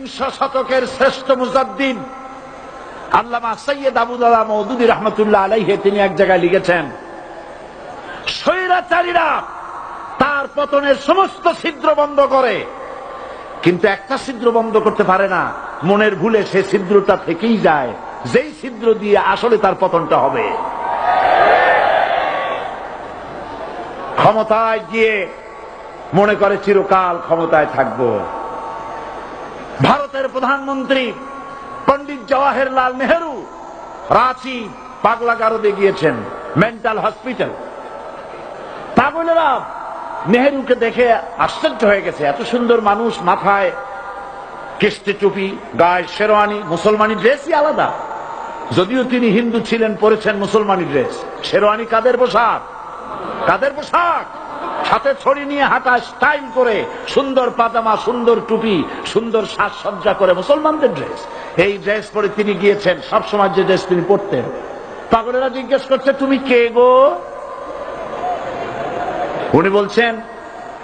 বিংশ শতকের শ্রেষ্ঠ মুজাদ্দিদ আল্লামা সৈয়দ আবুদুল্লাহ মওদুদী রাহমাতুল্লাহ আলাইহি তিনি এক জায়গায় লিখেছেন, স্বৈরাচারীরা তার পতনের সমস্ত ছিদ্র বন্ধ করে, কিন্তু একটা ছিদ্র বন্ধ করতে পারে না, মনের ভুলে সে ছিদ্রটা থেকেই যায়, যেই ছিদ্র দিয়ে আসলে তার পতনটা হবে। ক্ষমতায় গিয়ে মনে করে চিরকাল ক্ষমতায় থাকবো। ভারতের প্রধানমন্ত্রী পণ্ডিত জওয়াহরলাল নেহেরু রাঁচি পাগলাগারদে গিয়েছেন, মেন্টাল হসপিটাল। পাগলেরা নেহেরুকে দেখে আশ্চর্য হয়ে গেছে, এত সুন্দর মানুষ, মাথায় কিস্তি টুপি, গায়ে শেরওয়ানি, মুসলমানি ড্রেসই আলাদা, যদিও তিনি হিন্দু ছিলেন, পরেছেন মুসলমানি ড্রেস। শেরওয়ানি কাদের পোশাক? কাদের পোশাক? সাথে ছড়ি নিয়ে হাঁটা, স্টাইল করে, সুন্দর পাজামা, সুন্দর টুপি, সুন্দর সাজসজ্জা করে, মুসলমানদের ড্রেস। এই ড্রেস পরে তিনি গিয়েছেন, সবসময় যে ড্রেস তিনি পরতেন। পাগলেরা জিজ্ঞেস করছে, তুমি কে গো? উনি বলছেন,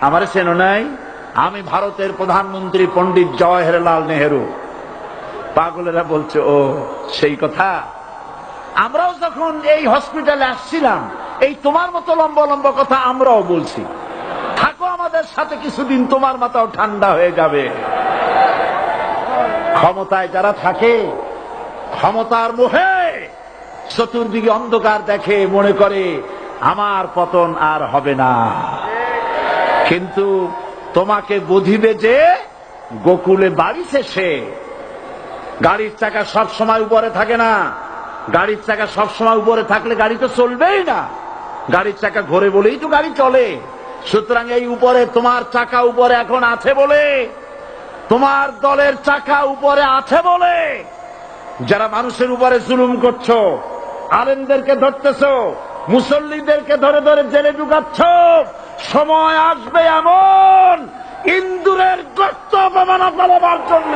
আমারে চেনো নাই? আমি ভারতের প্রধানমন্ত্রী পণ্ডিত জওয়াহরলাল নেহেরু। পাগলেরা বলছে, ও সেই কথা। আমরাও যখন এই হসপিটালে আসছিলাম, এই তোমার মতো লম্বা লম্বা কথা আমরাও বলছি, থাকো আমাদের সাথে কিছুদিন, তোমার মাথাও ঠান্ডা হয়ে যাবে। ক্ষমতায় যারা থাকে, ক্ষমতার মোহে চতুর্দিকে অন্ধকার দেখে, মনে করে আমার পতন আর হবে না। কিন্তু তোমাকে বুঝিবে যে গোকুলে বাড়ি শেষে গাড়ির চাকা সব সময় উপরে থাকে না। গাড়ির চাকা সব সময় উপরে থাকলে গাড়ি তো চলবেই না। গাড়ির চাকা ঘোরে বলেই তো গাড়ি চলে। সুতরাং এই উপরে তোমার চাকা উপরে এখন আছে বলে, তোমার দলের চাকা উপরে আছে বলে যারা মানুষের উপরে জুলুম করছো, আলেমদেরকে ধরতেছো, মুসল্লিদেরকে ধরে ধরে জেলে ঢুকাচ্ছ, সময় আসবে এমন ইন্দুরের গর্ত অপমানা পালাবার জন্য।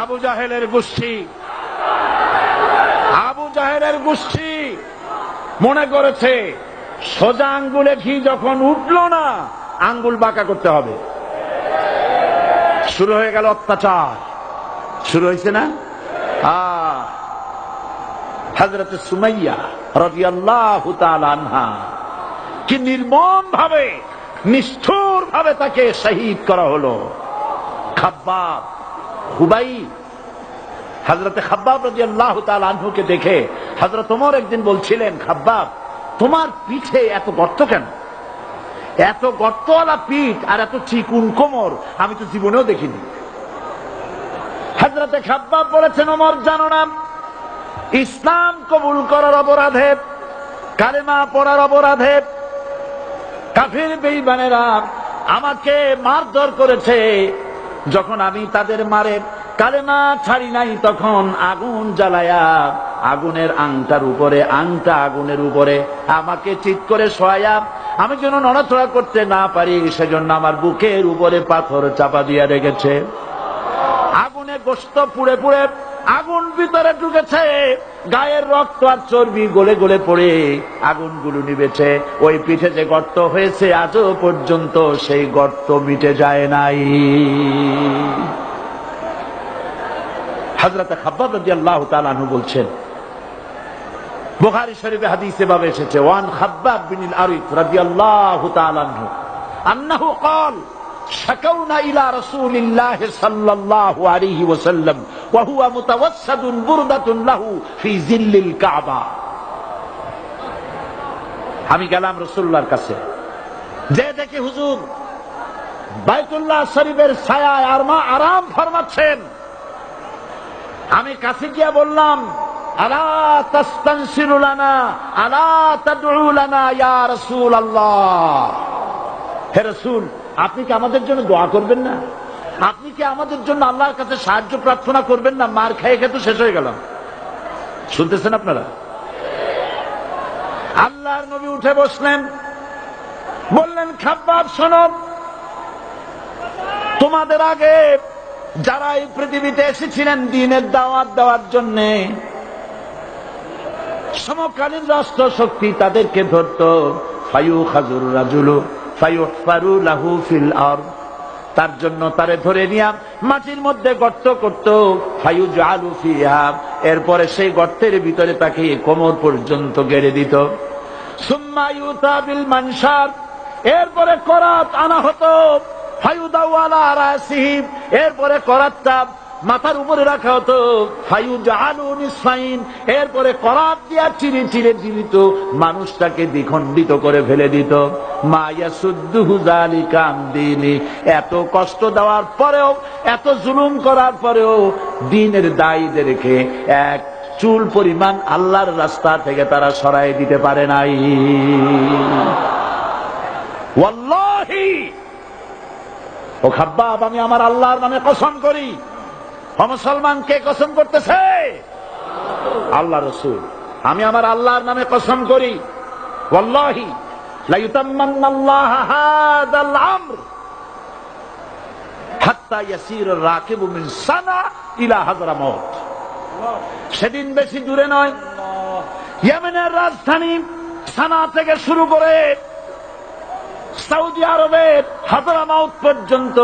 আবু জাহেলের গোষ্ঠী মনে করেছে সোজা আঙ্গুলে ঘি যখন উঠলো না, আঙ্গুল বাঁকা করতে হবে। শুরু হয়ে গেল অত্যাচার, শুরু হয়েছে না? হযরত সুমাইয়া রাদিয়াল্লাহু তাআলা আনহা কি নির্মম ভাবে, নিষ্ঠুর ভাবে তাকে শহীদ করা হলো। খাব্বাব, হুবাইব, হযরত খাব্বাব রাদিয়াল্লাহু তাআলা আনহুকে দেখে হযরত ওমর একদিন বলছিলেন, খাব্বাব তোমার পিঠে এত গর্ত কেন? এত গর্তওয়ালা পিঠ আর এত চিকুন কোমর আমি তো জীবনেও দেখিনি। হযরত খাব্বাব বলেছেন, ওমর জানো না, ইসলাম কবুল করার অপরাধে, কালেমা পড়ার অপরাধে কাফির বেঈমানেরা আমাকে মারধর করেছে। যখন আমি তাদের মারে কালেমা ছাড়ি নাই, তখন আগুন জ্বালায়া আগুনের আংটার উপরে, আংটা আগুনের উপরে আমাকে চিৎ করে শোয়ায়া, আমি যেন নড়াচড়া করতে না পারি সেজন্য আমার বুকের উপরে পাথর চাপা দিয়া রেখেছে। আগুনে গোশত পুড়ে পুড়ে আগুন ভিতরে ঢুকেছে, গায়ের রক্ত আর চর্বি গলে গলে পড়ে আগুনগুলো নিবেছে। ওই পিঠে যে গর্ত হয়েছে আজও পর্যন্ত সেই গর্ত মিটে যায় নাই। হযরত খাব্বাব রাদিয়াল্লাহু তাআলা আনহু বলছেন, বুখারী শরীফে হাদিসে ভাবে এসেছে, ওয়ান খাব্বাব বিন আরিফ রাদিয়াল্লাহু তাআলা আনহু আন্নাহু ক্বাল শাকাউনা ইলা রাসূলিল্লাহি সাল্লাল্লাহু আলাইহি ওয়াসাল্লাম ওয়া হুয়া মুতাওয়াসসাদুন বুরদাতুন লাহু ফি জিল্লিল কাবা। আমি গেলাম রাসূলুল্লাহর কাছে, যে দেখি হুজুর বাইতুল্লাহ শরীফের ছায়ায় আরাম ফরমাচ্ছেন। আমি কাছে গিয়ে বললাম, আলা তাস্তানসিরু লানা আলা তাদউ লানা ইয়া রাসূলুল্লাহ, হে রাসূল আপনি কি আমাদের জন্য দোয়া করবেন না? আপনি কি আমাদের জন্য আল্লাহর কাছে সাহায্য প্রার্থনা করবেন না? মার খেয়ে খেয়ে তো শেষ হয়ে গেলাম। শুনতেছেন আপনারা? আল্লাহর নবী উঠে বসলেন, বললেন, খাব্বাব শোনো, তোমাদের আগে যারা এই পৃথিবীতে এসেছিলেন দ্বীনের দাওয়াত দেওয়ার জন্য, সমকালীন রাষ্ট্র শক্তি তাদেরকে ধরত। ফায়ুখাজুর রাজুলু ফায়ুহফারু লাহু ফিল আরদ, তার জন্য তারে ধরে নিয়া মাটির মধ্যে গর্ত করত। ফায়ুজআলু ফিহা, এরপরে সেই গর্তের ভিতরে তাকে কোমর পর্যন্ত গেড়ে দিত। সুম্মা ইউতা বিল মানশার, এরপরে করাত আনা হতো। ফায়ুদাউ আলা রাসিহি, এরপরে করাতটা মাথার উপরে রাখা হতো। ফায়ুজআলু নিসফাইন, এরপরে করাত দিয়া চিরে চিরে দিত, মানুষটাকে দ্বিখণ্ডিত করে ফেলে দিত। মা ইয়াসুদ্দুহু যালিকা আন দীনি, এত কষ্ট দেওয়ার পরেও, এত জুলুম করার পরেও দ্বীনের দায়ীদেরকে এক চুল পরিমাণ আল্লাহর রাস্তা থেকে তারা সরাই দিতে পারে নাই। ওয়াল্লাহি, ও খাব্বাব, আমি আমার আল্লাহর নামে কসম করি। মুসলমান কে কসম করতেছে? আল্লাহ রাসূল। আমি আমার আল্লাহর নামে কসম করি, ওয়াল্লাহি লা ইউতাম্মান্নাল্লাহু হাদাল আমর হাত্তা ইয়াসির রাকিবু মিন সানা ইলা হাযরামাউত। সেদিন বেশি দূরে নয়, ইয়েমেনের রাজধানী সানা থেকে শুরু করে সৌদি আরবের হাযরামাউত পর্যন্ত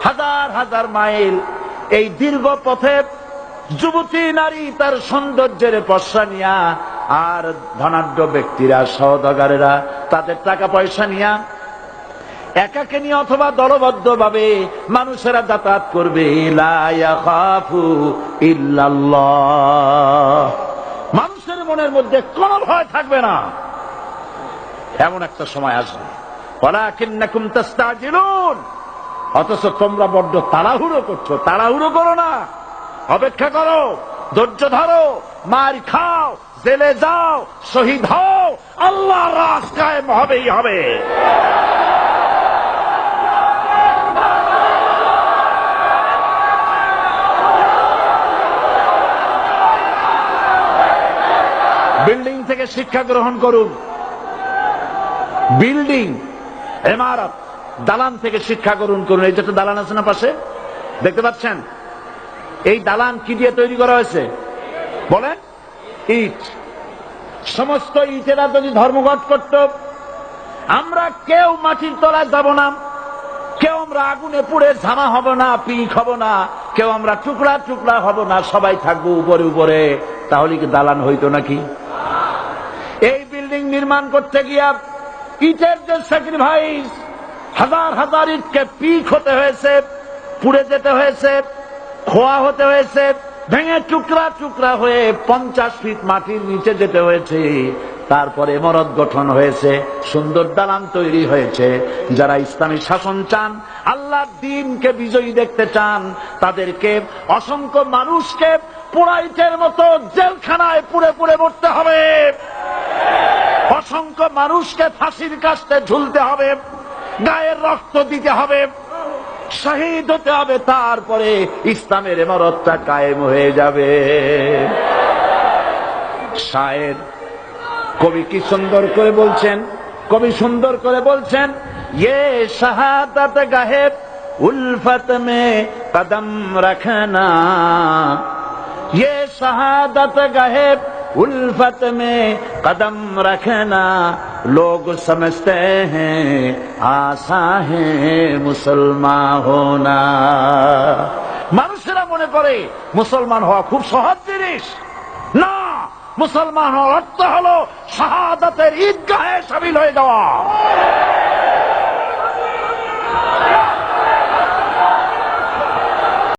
হাজার হাজার মাইল, এই দীর্ঘ পথে যুবতী নারী তার সৌন্দর্যের পশ্চা নিয়া, আর ধনাঢ্য ব্যক্তিরা, সওদাগরেরা তাদের টাকা পয়সা নিয়া একাকে নিয়ে অথবা দলবদ্ধ ভাবে মানুষেরা যাতায়াত করবে। লা ইয়াখাফু ইল্লাল্লাহ, মানুষের মনের মধ্যে কোনো ভয় থাকবে না। এমন একটা সময় আসবে, ওয়ালাকিন্নাকুম তাস্তাজিলুন, অথচ তোমরা বড্ড তাড়াহুড়ো করছো। তাড়াহুড়ো করো না, অপেক্ষা করো, ধৈর্য ধরো, মার খাও, জেলে যাও, শহীদ হও, আল্লাহর রাজ কায়েম হবেই হবে। বিল্ডিং থেকে শিক্ষা গ্রহণ করুন। বিল্ডিং, ইমারত, দালান থেকে শিক্ষা গ্রহণ করুন। এই যে দালান আছে না পাশে, দেখতে পাচ্ছেন? এই দালান কি দিয়ে তৈরি করা হয়েছে বলেন? ইট। সমস্ত ইটেরা যদি ধর্মঘট করত, আমরা কেউ মাটির তলায় যাব না, কেউ আমরা আগুনে পুড়ে ঝামা হব না, পিক হব না, কেউ আমরা টুকরা টুকরা হব না, সবাই থাকবো উপরে উপরে, তাহলে কি দালান হইতো নাকি? এই বিল্ডিং নির্মাণ করতে গিয়া ইটের যে স্যাক্রিফাইস, হাজার হাজার ইটকে পিক হতে হয়েছে, পুড়ে যেতে হয়েছে, খোয়া হতে হয়েছে, ভেঙে টুকরা টুকরা হয়ে 50 ফিট মাটির নিচে যেতে হয়েছে। তারপরে ইমারত গঠন হয়েছে, সুন্দর দালান তৈরি হয়েছে। যারা ইসলামী শাসন চান, আল্লাহর দ্বীনকে বিজয়ী দেখতে চান, তাদেরকে অসংখ্য মানুষকে পোড়াইটের মতো জেলখানায় পুড়ে পুড়ে মরতে হবে। অসংখ্য মানুষকে ফাঁসির কাস্তে ঝুলতে হবে, গায়ের রক্ত দিতে হবে, শহীদ হতে হবে, তারপরে ইসলামের ইমারতটা কায়েম হয়ে যাবে। শায়ের, কবি কি সুন্দর করে বলছেন, কবি সুন্দর করে বলছেন, ये शहादत गाहे उल्फत में कदम रखना, ये शहादत गाहे उल्फत में कदम रखना, लोग समझते हैं आसा है मुसलमान होना। মানুষেরা মনে করে মুসলমান হওয়া খুব সহজ জিনিস। না, মুসলমান হওয়ার অর্থ হলো শাহাদাতের ঈদগাহে শামিল হয়ে যাওয়া।